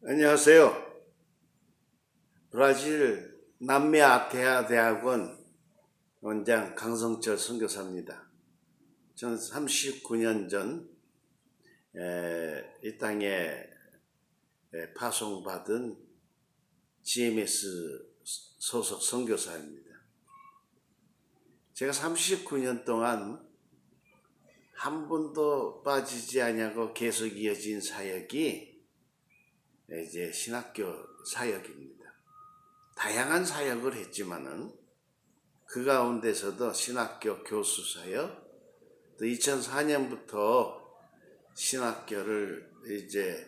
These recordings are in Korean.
안녕하세요. 브라질 남미 아테아 대학원 원장 강성철 선교사입니다. 저는 39년 전 이 땅에 파송받은 GMS 소속 선교사입니다. 제가 39년 동안 한 번도 빠지지 않냐고 계속 이어진 사역이 이제 신학교 사역입니다. 다양한 사역을 했지만은 그 가운데서도 신학교 교수 사역, 또 2004년부터 신학교를 이제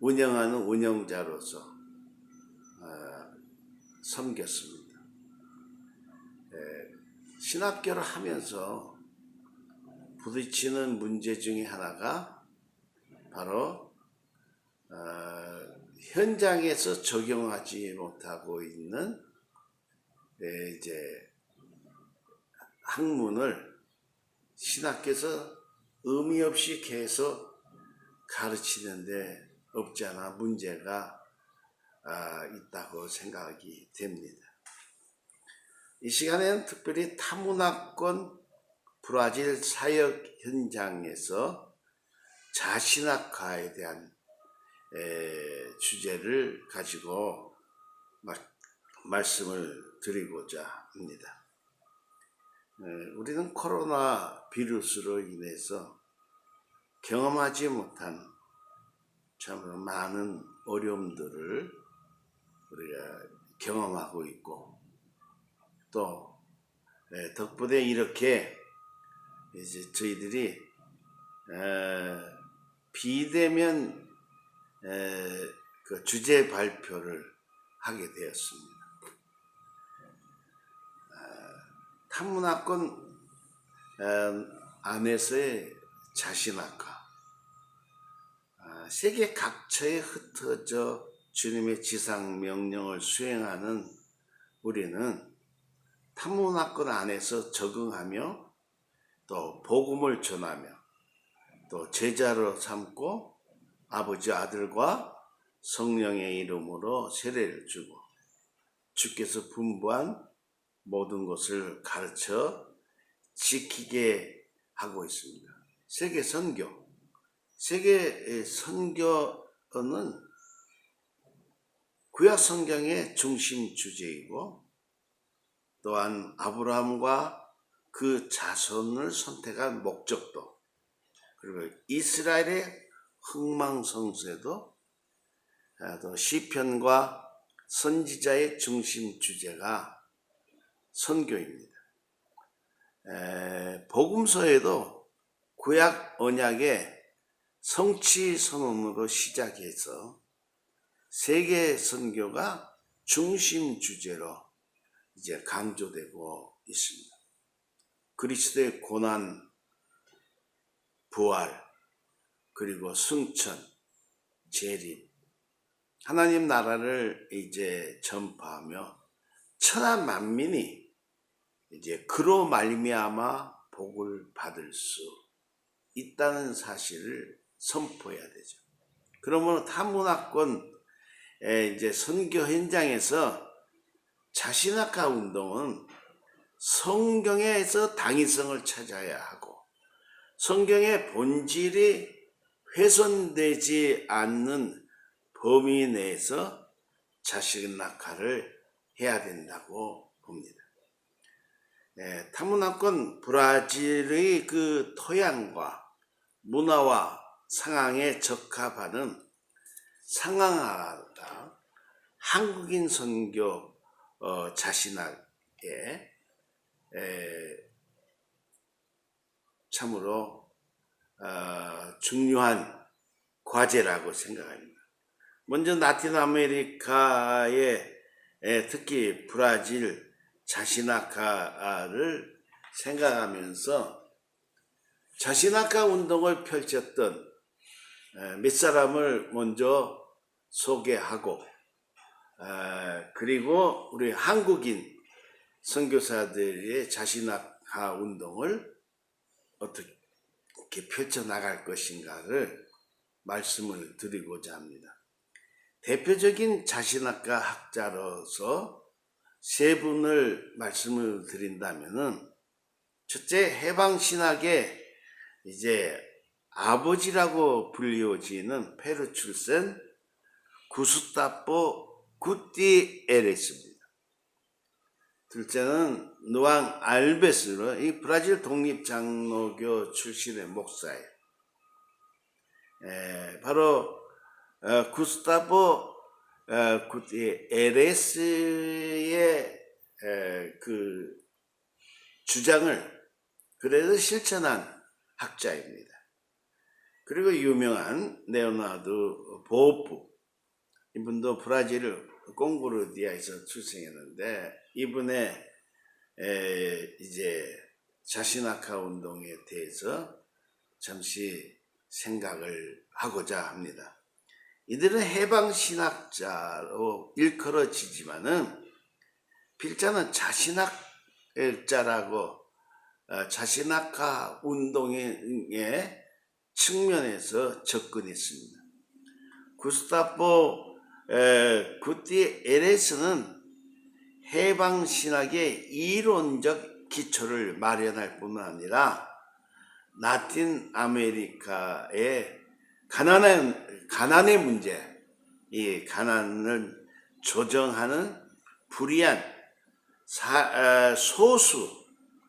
운영하는 운영자로서 섬겼습니다. 신학교를 하면서 부딪히는 문제 중에 하나가 바로 현장에서 적용하지 못하고 있는 이제 학문을 신학교에서 의미 없이 계속 가르치는데 없지 않아 문제가 있다고 생각이 됩니다. 이 시간에는 특별히 타문화권 브라질 사역 현장에서 자신학화에 대한 주제를 가지고 말씀을 드리고자 합니다. 우리는 코로나 비루스로 인해서 경험하지 못한 참 많은 어려움들을 우리가 경험하고 있고, 또 덕분에 이렇게 이제 저희들이 비대면 그 주제 발표를 하게 되었습니다. 타문화권 안에서의 자신학화, 세계 각처에 흩어져 주님의 지상 명령을 수행하는 우리는 타문화권 안에서 적응하며 또 복음을 전하며 또 제자로 삼고 아버지 아들과 성령의 이름으로 세례를 주고 주께서 분부한 모든 것을 가르쳐 지키게 하고 있습니다. 세계 선교, 세계 선교는 구약 성경의 중심 주제이고, 또한 아브라함과 그 자손을 선택한 목적도, 그리고 이스라엘의 흥망성쇠도, 또 시편과 선지자의 중심 주제가 선교입니다. 복음서에도 구약 언약의 성취 선언으로 시작해서 세계 선교가 중심 주제로 이제 강조되고 있습니다. 그리스도의 고난, 부활, 그리고 승천, 재림, 하나님 나라를 이제 전파하며 천하 만민이 이제 그로 말미암아 복을 받을 수 있다는 사실을 선포해야 되죠. 그러면 타문화권 이제 선교 현장에서 자신학화 운동은 성경에서 당위성을 찾아야 하고, 성경의 본질이 훼손되지 않는 범위 내에서 자신학화를 해야 된다고 봅니다. 타문화권 브라질의 그 토양과 문화와 상황에 적합하는 상황화가 한국인 선교 자신학에 참으로 중요한 과제라고 생각합니다. 먼저 라틴 아메리카의 특히 브라질 자신학화를 생각하면서 자신학화 운동을 펼쳤던 몇 사람을 먼저 소개하고, 그리고 우리 한국인 선교사들의 자신학화 운동을 어떻게 펼쳐나갈 것인가를 말씀을 드리고자 합니다. 대표적인 자신학과 학자로서 세 분을 말씀을 드린다면은, 첫째, 해방신학의 이제 아버지라고 불리워지는 페루 출신 구스타포 구티에레스입니다. 둘째는 누앙 알베스로, 이 브라질 독립장로교 출신의 목사예요. 바로 구스타포 구티에레스의 그 주장을 그래서 실천한 학자입니다. 그리고 유명한 레오나르도 보프, 이분도 브라질 콩고르디아에서 출생했는데, 이분의 이제 자신학화 운동에 대해서 잠시 생각을 하고자 합니다. 이들은 해방신학자로 일컬어지지만은 필자는 자신학자라고 자신학화 운동의 측면에서 접근했습니다. 구스타포 구티에레스는 해방신학의 이론적 기초를 마련할 뿐만 아니라 라틴 아메리카의 가난의 문제, 이 가난을 조정하는 불의한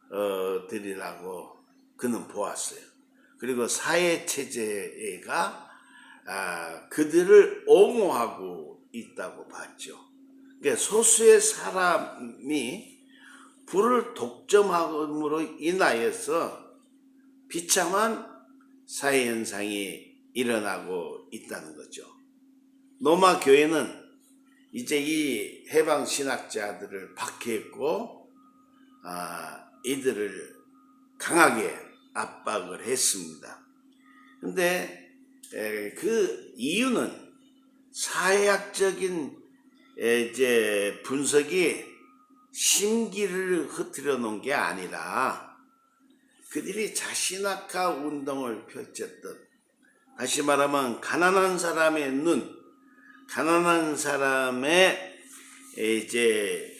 소수들이라고 그는 보았어요. 그리고 사회체제가 그들을 옹호하고 있다고 봤죠. 그러니까 소수의 사람이 부를 독점함으로 인하여서 비참한 사회현상이 일어나고 있다는 거죠. 로마 교회는 이제 이 해방신학자들을 박해했고 이들을 강하게 압박을 했습니다. 근데 그 이유는 사회학적인 이제 분석이 심기를 흐트려 놓은 게 아니라 그들이 자신학화 운동을 펼쳤던, 다시 말하면 가난한 사람의 눈, 가난한 사람의 이제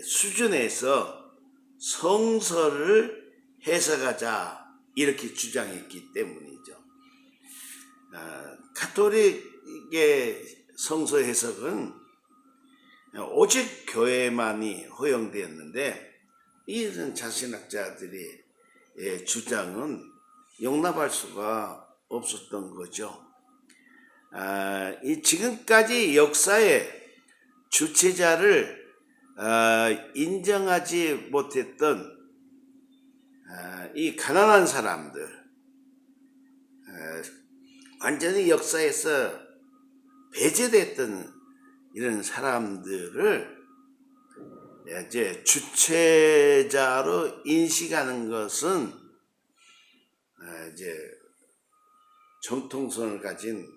수준에서 성서를 해석하자, 이렇게 주장했기 때문이죠. 가톨릭의 성서 해석은 오직 교회만이 허용되었는데, 이런 자신학자들이 주장은 용납할 수가 없었던 거죠. 이 지금까지 역사의 주체자를 인정하지 못했던 이 가난한 사람들, 완전히 역사에서 배제됐던 이런 사람들을 이제 주체자로 인식하는 것은 이제 정통성을 가진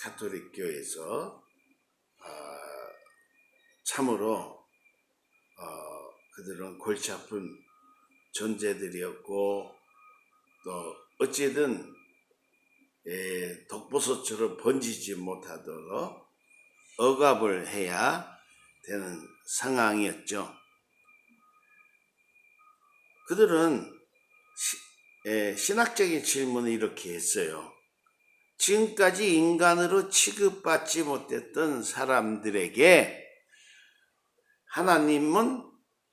가톨릭 교회에서 참으로 그들은 골치 아픈 존재들이었고, 또 어찌든 독보소처럼 번지지 못하도록 억압을 해야 되는 상황이었죠. 그들은 신학적인 질문을 이렇게 했어요. 지금까지 인간으로 취급받지 못했던 사람들에게 하나님은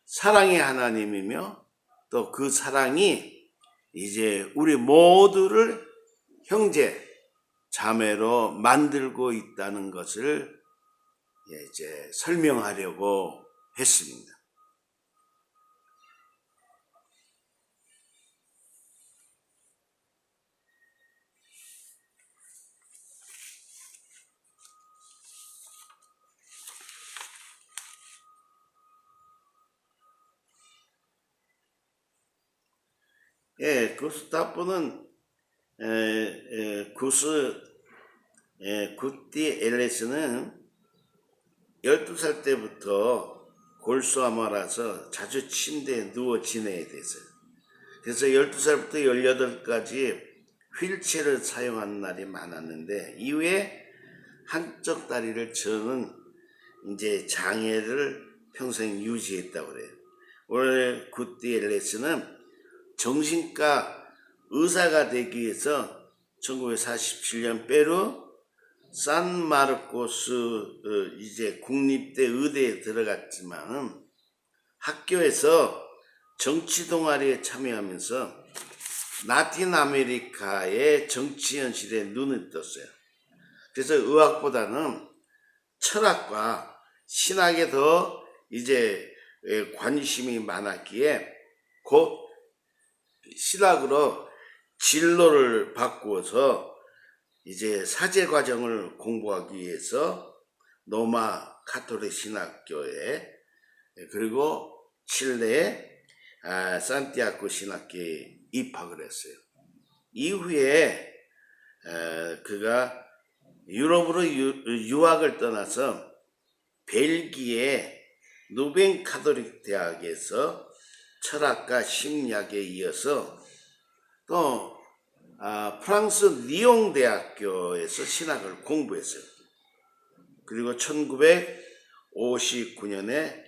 사랑의 하나님이며, 또 그 사랑이 이제 우리 모두를 형제, 자매로 만들고 있다는 것을 이제 설명하려고 했습니다. 구스타포는 구티에레스는 12살 때부터 골수아마라서 자주 침대에 누워 지내야 됐어요. 그래서 12살부터 18까지 휠체어를 사용하는 날이 많았는데, 이후에 한쪽 다리를 저는 이제 장애를 평생 유지했다고 그래요. 오늘 구티에레스는 정신과 의사가 되기 위해서 1947년 페루 산마르코스 이제 국립대 의대에 들어갔지만 학교에서 정치 동아리에 참여하면서 라틴 아메리카의 정치 현실에 눈을 떴어요. 그래서 의학보다는 철학과 신학에 더 이제 관심이 많았기에 곧 신학으로 진로를 바꾸어서 이제 사제 과정을 공부하기 위해서 로마 카톨릭 신학교에 그리고 칠레의 산티아고 신학교에 입학을 했어요. 이후에 그가 유럽으로 유학을 떠나서 벨기에 누벤 카톨릭 대학에서 철학과 심리학에 이어서 또 프랑스 리옹 대학교에서 신학을 공부했어요. 그리고 1959년에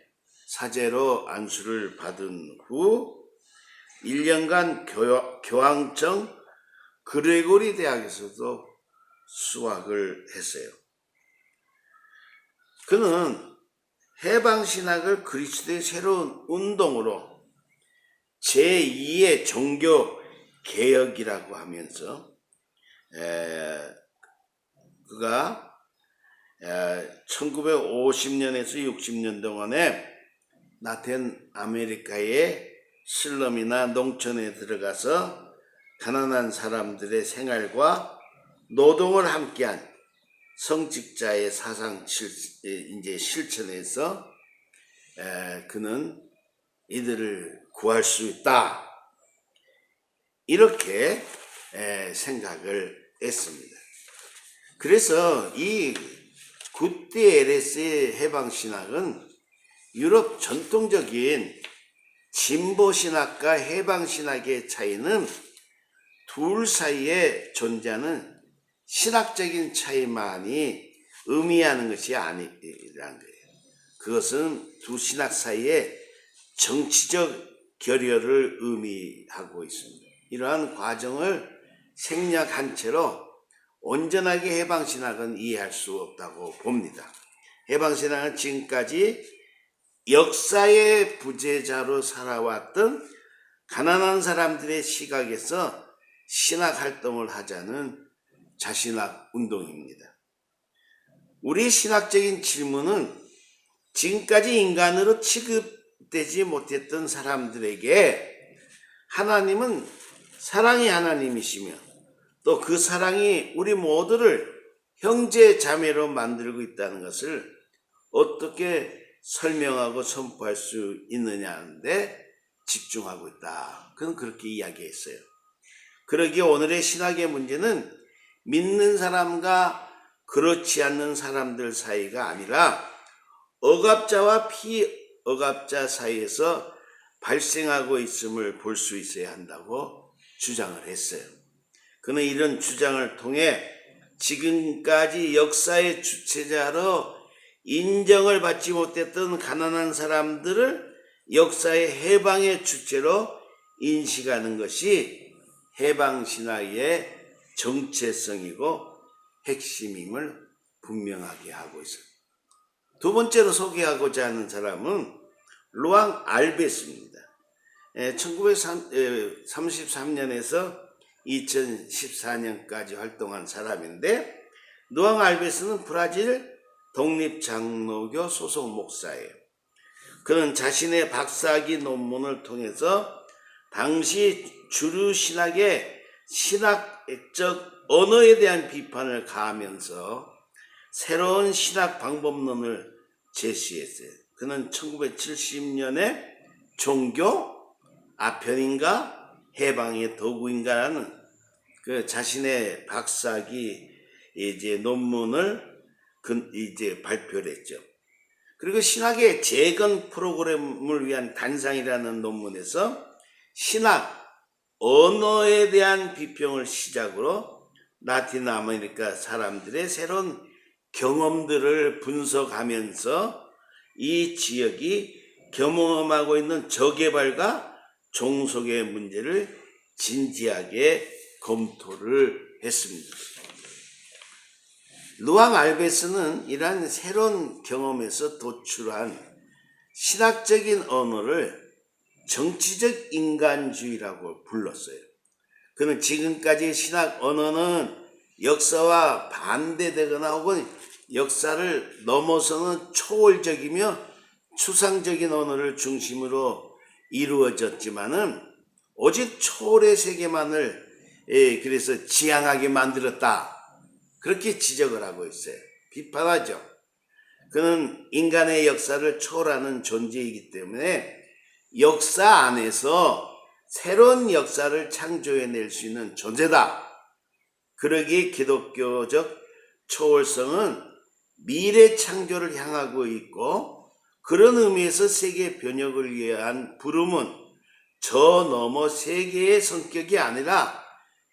사제로 안수를 받은 후 1년간 교황청 그레고리 대학에서도 수학을 했어요. 그는 해방신학을 그리스도의 새로운 운동으로 제2의 종교 개혁이라고 하면서 그가 1950년에서 60년 동안에 라틴 아메리카의 슬럼이나 농촌에 들어가서 가난한 사람들의 생활과 노동을 함께한 성직자의 사상 이제 실천에서 그는 이들을 구할 수 있다. 이렇게 생각을 했습니다. 그래서 이 구티에레스의 해방신학은 유럽 전통적인 진보신학과 해방신학의 차이는 둘 사이에 존재하는 신학적인 차이만이 의미하는 것이 아니라는 거예요. 그것은 두 신학 사이에 정치적 결여를 의미하고 있습니다. 이러한 과정을 생략한 채로 온전하게 해방신학은 이해할 수 없다고 봅니다. 해방신학은 지금까지 역사의 부재자로 살아왔던 가난한 사람들의 시각에서 신학활동을 하자는 자신학 운동입니다. 우리 신학적인 질문은 지금까지 인간으로 취급되지 못했던 사람들에게 하나님은 사랑의 하나님이시며 또 그 사랑이 우리 모두를 형제 자매로 만들고 있다는 것을 어떻게 설명하고 선포할 수 있느냐는데 집중하고 있다. 그는 그렇게 이야기했어요. 그러기에 오늘의 신학의 문제는 믿는 사람과 그렇지 않는 사람들 사이가 아니라 억압자와 피억압자 사이에서 발생하고 있음을 볼 수 있어야 한다고 주장을 했어요. 그는 이런 주장을 통해 지금까지 역사의 주체자로 인정을 받지 못했던 가난한 사람들을 역사의 해방의 주체로 인식하는 것이 해방신학의 정체성이고 핵심임을 분명하게 하고 있어요. 두 번째로 소개하고자 하는 사람은 루앙 알베스입니다. 1933년에서 2014년까지 활동한 사람인데 루앙 알베스는 브라질 독립장로교 소속 목사예요. 그는 자신의 박사학위 논문을 통해서 당시 주류 신학의 신학적 언어에 대한 비판을 가하면서 새로운 신학 방법론을 제시했어요. 그는 1970년에 종교 아편인가 해방의 도구인가라는 그 자신의 박사학위 이제 논문을 이제 발표를 했죠. 그리고 신학의 재건 프로그램을 위한 단상이라는 논문에서 신학 언어에 대한 비평을 시작으로 라틴 아메리카 사람들의 새로운 경험들을 분석하면서 이 지역이 경험하고 있는 저개발과 종속의 문제를 진지하게 검토를 했습니다. 루앙 알베스는 이러한 새로운 경험에서 도출한 신학적인 언어를 정치적 인간주의라고 불렀어요. 그는 지금까지 신학 언어는 역사와 반대되거나 혹은 역사를 넘어서는 초월적이며 추상적인 언어를 중심으로 이루어졌지만은 오직 초월의 세계만을 그래서 지향하게 만들었다. 그렇게 지적을 하고 있어요. 비판하죠. 그는 인간의 역사를 초월하는 존재이기 때문에 역사 안에서 새로운 역사를 창조해낼 수 있는 존재다. 그러기에 기독교적 초월성은 미래 창조를 향하고 있고 그런 의미에서 세계 변혁을 위한 부름은 저 너머 세계의 성격이 아니라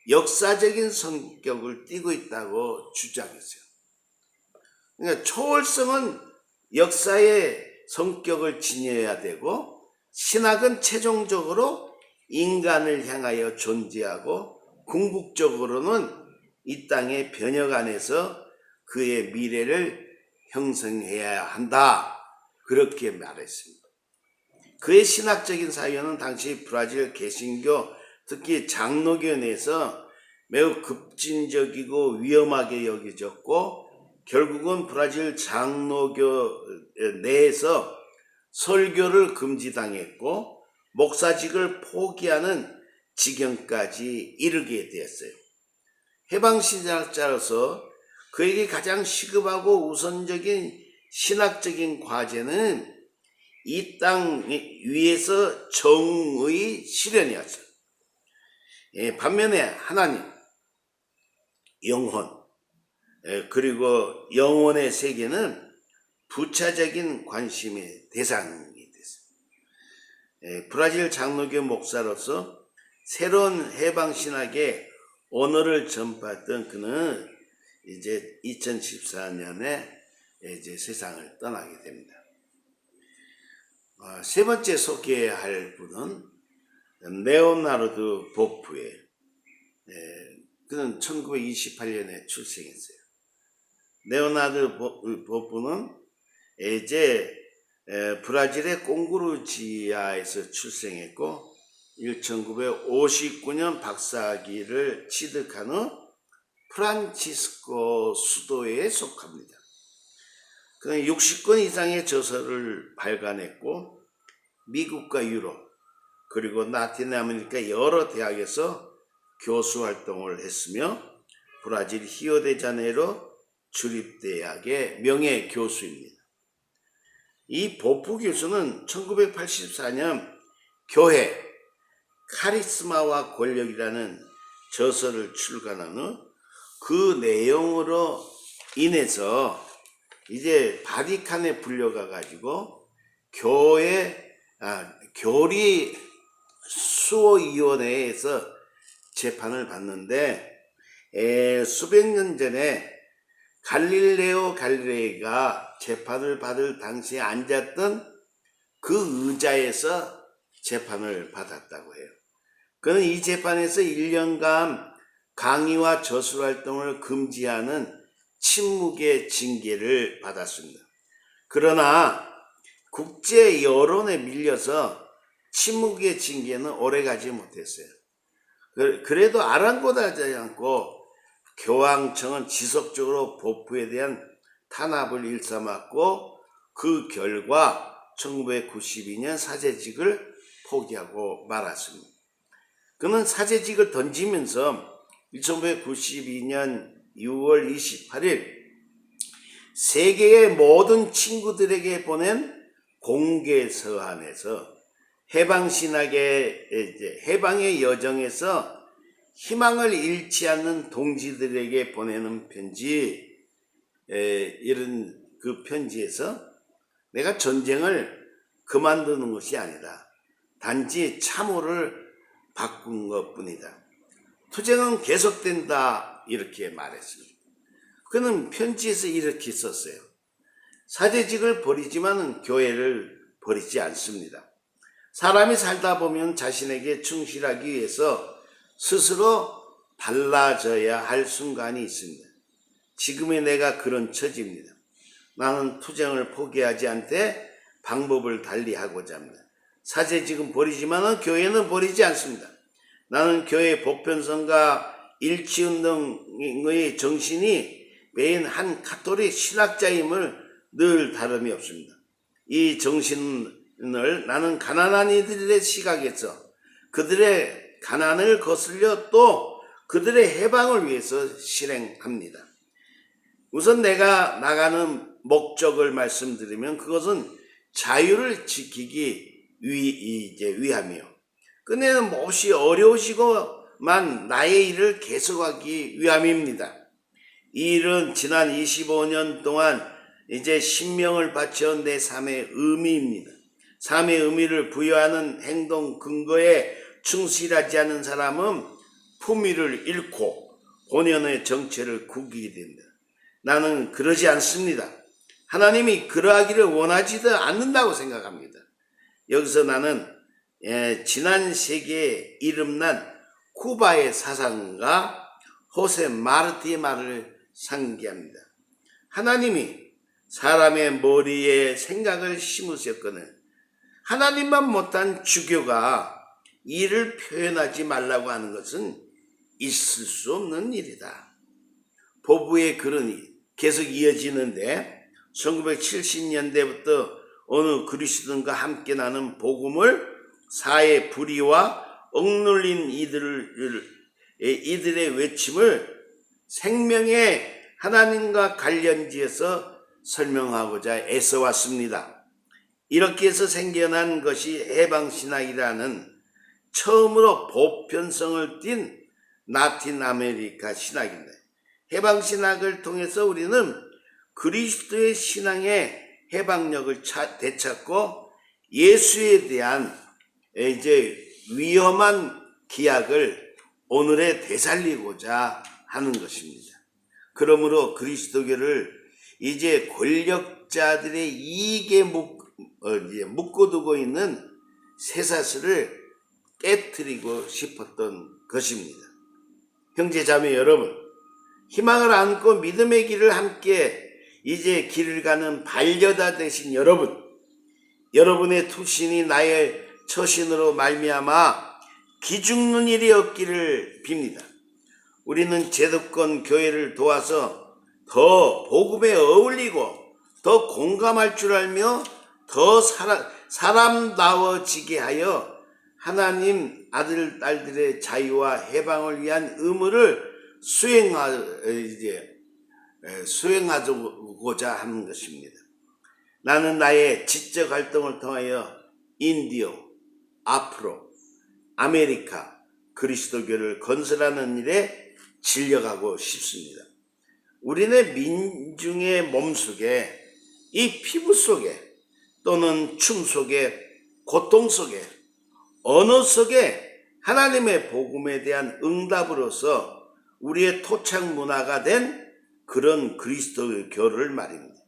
역사적인 성격을 띠고 있다고 주장했어요. 그러니까 초월성은 역사의 성격을 지녀야 되고 신학은 최종적으로 인간을 향하여 존재하고 궁극적으로는 이 땅의 변혁 안에서 그의 미래를 형성해야 한다. 그렇게 말했습니다. 그의 신학적인 사유는 당시 브라질 개신교 특히 장로교 내에서 매우 급진적이고 위험하게 여겨졌고 결국은 브라질 장로교 내에서 설교를 금지당했고 목사직을 포기하는 지경까지 이르게 되었어요. 해방신학자로서 그에게 가장 시급하고 우선적인 신학적인 과제는 이 땅 위에서 정의 실현이었어요. 반면에 하나님, 영혼, 그리고 영혼의 세계는 부차적인 관심의 대상이 됐어요. 브라질 장로교 목사로서 새로운 해방신학의 언어를 전파했던 그는 이제 2014년에 이제 세상을 떠나게 됩니다. 세 번째 소개할 분은 레오나르도 보프예요. 그는 1928년에 출생했어요. 레오나르도 보프는 이제 브라질의 꽁구루지아에서 출생했고 1959년 박사학위를 취득한 후 프란치스코 수도에 속합니다. 그는 60권 이상의 저서를 발간했고 미국과 유럽 그리고 라틴 아메리카 여러 대학에서 교수 활동을 했으며 브라질 히오데자네이로 주립대학의 명예 교수입니다. 이 보프 교수는 1984년 교회 카리스마와 권력이라는 저서를 출간한 후 그 내용으로 인해서 이제 바티칸에 불려가 가지고 교리 수호위원회에서 재판을 받는데 수백 년 전에 갈릴레오 갈릴레이가 재판을 받을 당시에 앉았던 그 의자에서 재판을 받았다고 해요. 그는 이 재판에서 1년간 강의와 저술 활동을 금지하는 침묵의 징계를 받았습니다. 그러나 국제 여론에 밀려서 침묵의 징계는 오래가지 못했어요. 그래도 아랑곳하지 않고 교황청은 지속적으로 보프에 대한 탄압을 일삼았고 그 결과 1992년 사제직을 포기하고 말았습니다. 그는 사제직을 던지면서 1992년 6월 28일 세계의 모든 친구들에게 보낸 공개 서한에서 해방의 여정에서 희망을 잃지 않는 동지들에게 보내는 편지, 이런 그 편지에서 내가 전쟁을 그만두는 것이 아니다. 단지 참호를 바꾼 것 뿐이다. 투쟁은 계속된다. 이렇게 말했습니다. 그는 편지에서 이렇게 썼어요. 사제직을 버리지만 교회를 버리지 않습니다. 사람이 살다 보면 자신에게 충실하기 위해서 스스로 달라져야 할 순간이 있습니다. 지금의 내가 그런 처지입니다. 나는 투쟁을 포기하지 않되 방법을 달리하고자 합니다. 사제직은 버리지만 교회는 버리지 않습니다. 나는 교회 보편성과 일치운동의 정신이 메인 한 가톨릭 신학자임을 늘 다름이 없습니다. 이 정신을 나는 가난한 이들의 시각에서 그들의 가난을 거슬려 또 그들의 해방을 위해서 실행합니다. 우선 내가 나가는 목적을 말씀드리면 그것은 자유를 지키기 위함이요. 끝내는 몹시 어려우시고만 나의 일을 계속하기 위함입니다. 이 일은 지난 25년 동안 이제 신명을 바쳐 내 삶의 의미입니다. 삶의 의미를 부여하는 행동 근거에 충실하지 않은 사람은 품위를 잃고 본연의 정체를 구기게 됩니다. 나는 그러지 않습니다. 하나님이 그러하기를 원하지도 않는다고 생각합니다. 여기서 나는 지난 세기에 이름난 쿠바의 사상가 호세 마르티의 말을 상기합니다. 하나님이 사람의 머리에 생각을 심으셨거늘 하나님만 못한 주교가 이를 표현하지 말라고 하는 것은 있을 수 없는 일이다. 보부의 글은 계속 이어지는데 1970년대부터 어느 그리스도인과 함께 나는 복음을 사회 불의와 억눌린 이들의 외침을 생명의 하나님과 관련지어서 설명하고자 애써왔습니다. 이렇게 해서 생겨난 것이 해방신학이라는 처음으로 보편성을 띤 라틴 아메리카 신학입니다. 해방신학을 통해서 우리는 그리스도의 신앙의 해방력을 되찾고 예수에 대한 이제 위험한 기약을 오늘에 되살리고자 하는 것입니다. 그러므로 그리스도교를 이제 권력자들의 이익에 묶어두고 있는 쇠사슬을 깨트리고 싶었던 것입니다. 형제자매 여러분, 희망을 안고 믿음의 길을 함께 이제 길을 가는 반려자 되신 여러분, 여러분의 투신이 나의 처신으로 말미암아 기죽는 일이 없기를 빕니다. 우리는 제도권 교회를 도와서 더 복음에 어울리고 더 공감할 줄 알며 더 사람다워지게 하여 하나님 아들, 딸들의 자유와 해방을 위한 의무를 수행하고자 하는 것입니다. 나는 나의 지적 활동을 통하여 인디오, 앞으로, 아메리카, 그리스도교를 건설하는 일에 진력하고 싶습니다. 우리네 민중의 몸속에, 이 피부 속에, 또는 춤 속에, 고통 속에, 언어 속에 하나님의 복음에 대한 응답으로서 우리의 토착 문화가 된 그런 그리스도교를 말입니다.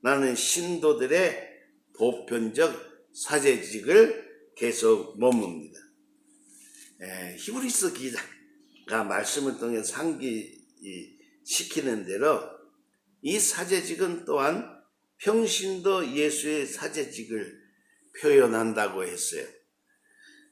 나는 신도들의 보편적 사제직을 계속 머뭅니다. 히브리서 기자가 말씀을 통해 상기시키는 대로 이 사제직은 또한 평신도 예수의 사제직을 표현한다고 했어요.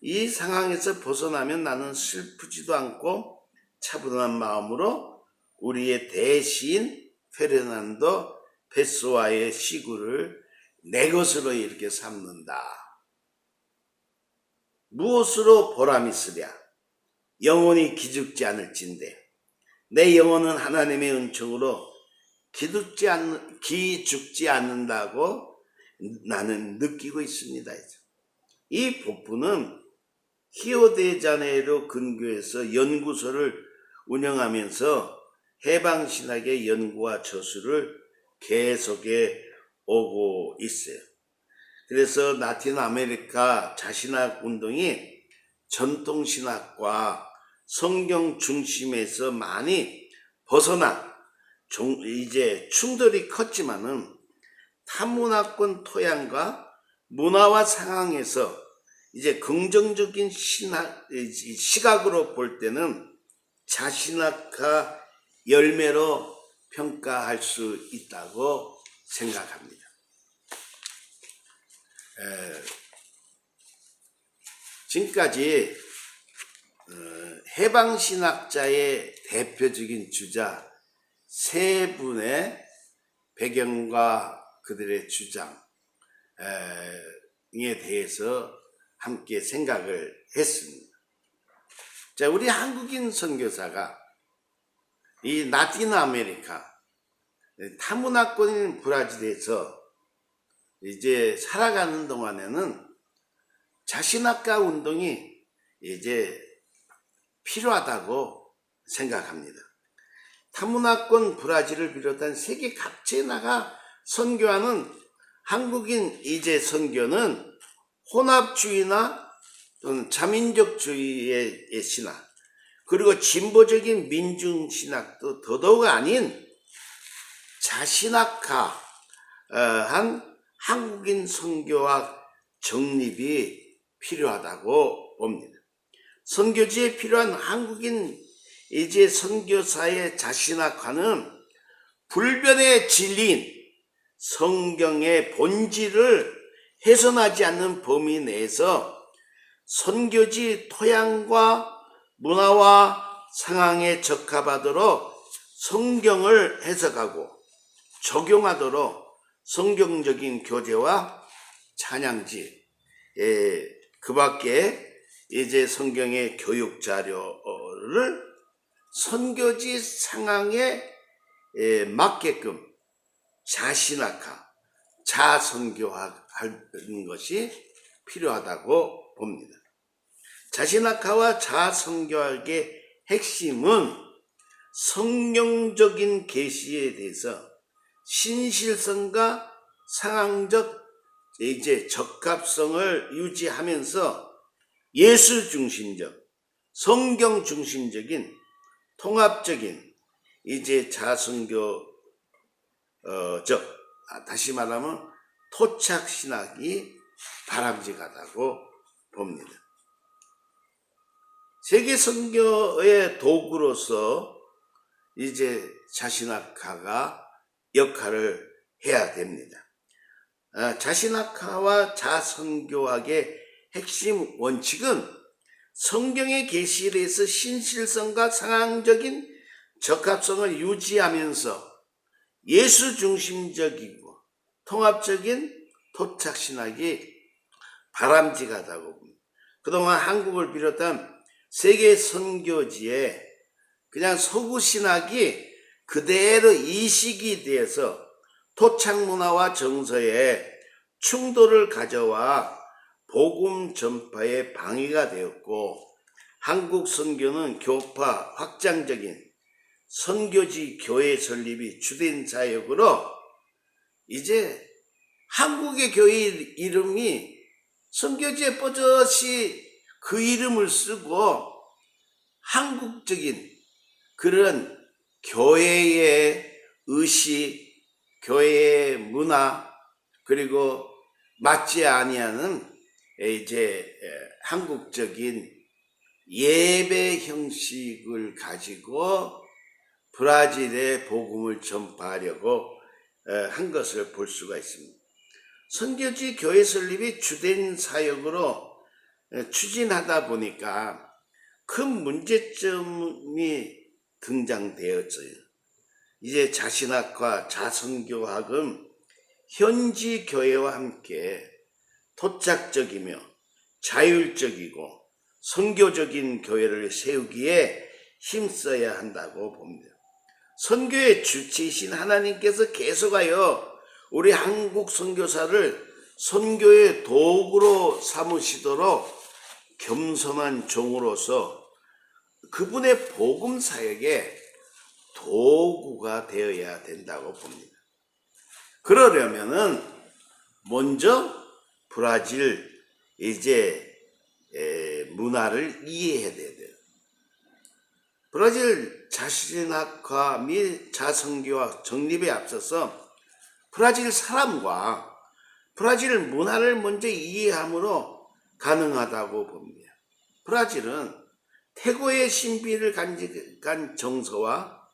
이 상황에서 벗어나면 나는 슬프지도 않고 차분한 마음으로 우리의 대시인 페르난도 페소아의 시구를 내 것으로 이렇게 삼는다. 무엇으로 보람 있으랴? 영원히 기죽지 않을진대. 내 영혼은 하나님의 은총으로 기죽지 않는다고 나는 느끼고 있습니다. 이 복부는 히오데자네이루 근교에서 연구소를 운영하면서 해방신학의 연구와 저술을 계속해 오고 있어요. 그래서 라틴 아메리카 자신학 운동이 전통신학과 성경 중심에서 많이 벗어나 이제 충돌이 컸지만은 타문화권 토양과 문화와 상황에서 이제 긍정적인 시각으로 볼 때는 자신학화 열매로 평가할 수 있다고 생각합니다. 지금까지 해방신학자의 대표적인 주자 세 분의 배경과 그들의 주장에 대해서 함께 생각을 했습니다. 자, 우리 한국인 선교사가 이 라틴 아메리카 타문화권인 브라질에서 이제 살아가는 동안에는 자신학화 운동이 이제 필요하다고 생각합니다. 타문화권 브라질을 비롯한 세계 각지에 나가 선교하는 한국인 이제 선교는 혼합주의나 또는 자민족주의의 신학, 그리고 진보적인 민중신학도 더더욱 아닌 자신학화한 한국인 선교학 정립이 필요하다고 봅니다. 선교지에 필요한 한국인 이제 선교사의 자신학화는 불변의 진리인 성경의 본질을 훼손하지 않는 범위 내에서 선교지 토양과 문화와 상황에 적합하도록 성경을 해석하고 적용하도록 성경적인 교재와 찬양지, 그 밖에 이제 성경의 교육 자료를 선교지 상황에 맞게끔 자신학화, 자선교화하는 것이 필요하다고 봅니다. 자신학화와 자선교학의 핵심은 성경적인 계시에 대해서 신실성과 상황적 이제 적합성을 유지하면서 예수 중심적, 성경 중심적인 통합적인 이제 자선교적, 다시 말하면 토착 신학이 바람직하다고 봅니다. 세계 선교의 도구로서 이제 자신학화가 역할을 해야 됩니다. 자신학화와 자선교학의 핵심 원칙은 성경의 계시에서 신실성과 상황적인 적합성을 유지하면서 예수 중심적이고 통합적인 토착신학이 바람직하다고 봅니다. 그동안 한국을 비롯한 세계 선교지에 그냥 서구신학이 그대로 이식이 되어서 토착문화와 정서에 충돌을 가져와 복음 전파에 방해가 되었고, 한국 선교는 교파 확장적인 선교지 교회 설립이 주된 사역으로 이제 한국의 교회 이름이 선교지에 뻗어시 그 이름을 쓰고 한국적인 그런 교회의 의식, 교회의 문화, 그리고 맞지 아니하는 이제 한국적인 예배 형식을 가지고 브라질의 복음을 전파하려고 한 것을 볼 수가 있습니다. 선교지 교회 설립이 주된 사역으로 추진하다 보니까 큰 문제점이 등장되었어요. 이제 자신학과 자선교학은 현지 교회와 함께 토착적이며 자율적이고 선교적인 교회를 세우기에 힘써야 한다고 봅니다. 선교의 주체이신 하나님께서 계속하여 우리 한국 선교사를 선교의 도구로 삼으시도록 겸손한 종으로서 그분의 복음 사역에 도구가 되어야 된다고 봅니다. 그러려면은 먼저 브라질 이제 문화를 이해해야 돼요. 브라질 자신학화 및 자성교와 정립에 앞서서 브라질 사람과 브라질 문화를 먼저 이해함으로 가능하다고 봅니다. 브라질은 태고의 신비를 간직한 정서와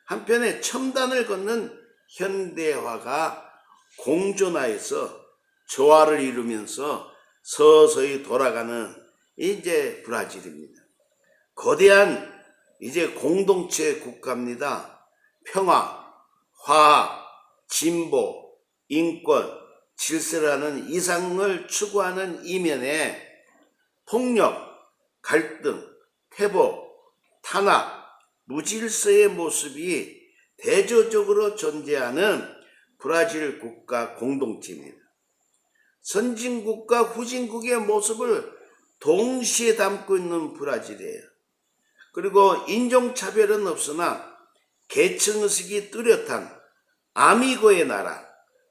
한편에 첨단을 걷는 현대화가 공존하여서 조화를 이루면서 서서히 돌아가는 이제 브라질입니다. 거대한 이제 공동체 국가입니다. 평화, 화학, 진보, 인권, 질서라는 이상을 추구하는 이면에 폭력, 갈등, 태보, 탄압, 무질서의 모습이 대조적으로 존재하는 브라질 국가 공동체입니다. 선진국과 후진국의 모습을 동시에 담고 있는 브라질이에요. 그리고 인종차별은 없으나 계층의식이 뚜렷한 아미고의 나라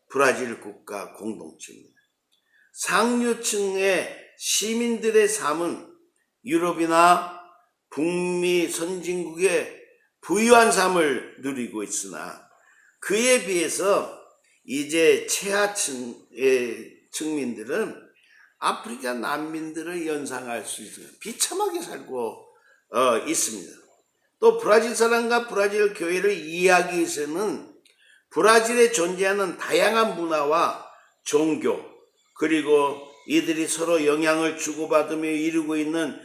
브라질 국가 공동체입니다. 상류층의 시민들의 삶은 유럽이나 북미 선진국의 부유한 삶을 누리고 있으나 그에 비해서 이제 최하층의 증민들은 아프리카 난민들을 연상할 수 있어요. 비참하게 살고 있습니다. 또 브라질 사람과 브라질 교회를 이해하기 위해서는 브라질에 존재하는 다양한 문화와 종교 그리고 이들이 서로 영향을 주고받으며 이루고 있는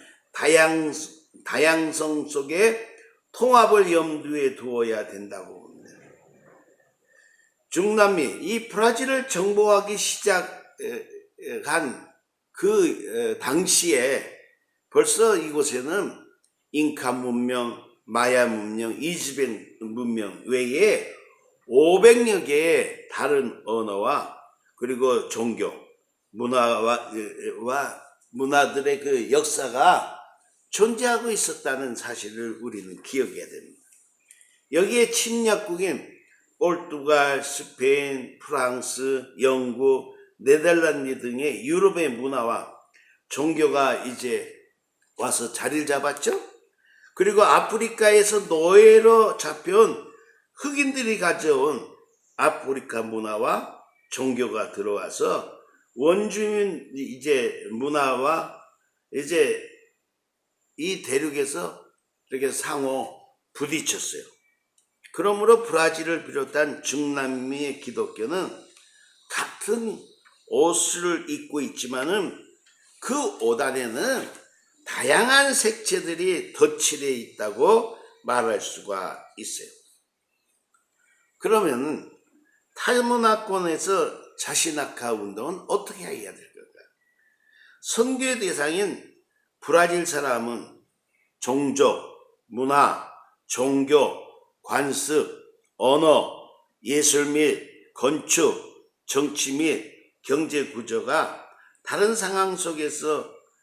다양성 속에 통합을 염두에 두어야 된다고 봅니다. 중남미, 이 브라질을 정복하기 시작한 그 당시에 벌써 이곳에는 잉카 문명, 마야 문명, 이즈벡 문명 외에 500여 개의 다른 언어와 그리고 종교, 문화들의 그 역사가 존재하고 있었다는 사실을 우리는 기억해야 됩니다. 여기에 침략국인 포르투갈, 스페인, 프랑스, 영국, 네덜란드 등의 유럽의 문화와 종교가 이제 와서 자리를 잡았죠. 그리고 아프리카에서 노예로 잡혀온 흑인들이 가져온 아프리카 문화와 종교가 들어와서 원주민 이제 문화와 이제 이 대륙에서 이렇게 상호 부딪혔어요. 그러므로 브라질을 비롯한 중남미의 기독교는 같은 옷을 입고 있지만은 그 옷 안에는 다양한 색채들이 덧칠해 있다고 말할 수가 있어요. 그러면 탈문화권에서 자신학화 운동은 어떻게 해야 될까요? 선교의 대상인 브라질 사람은 종족, 문화, 종교, 관습, 언어, 예술 및 건축, 정치 및 경제 구조가 다른 상황 속에서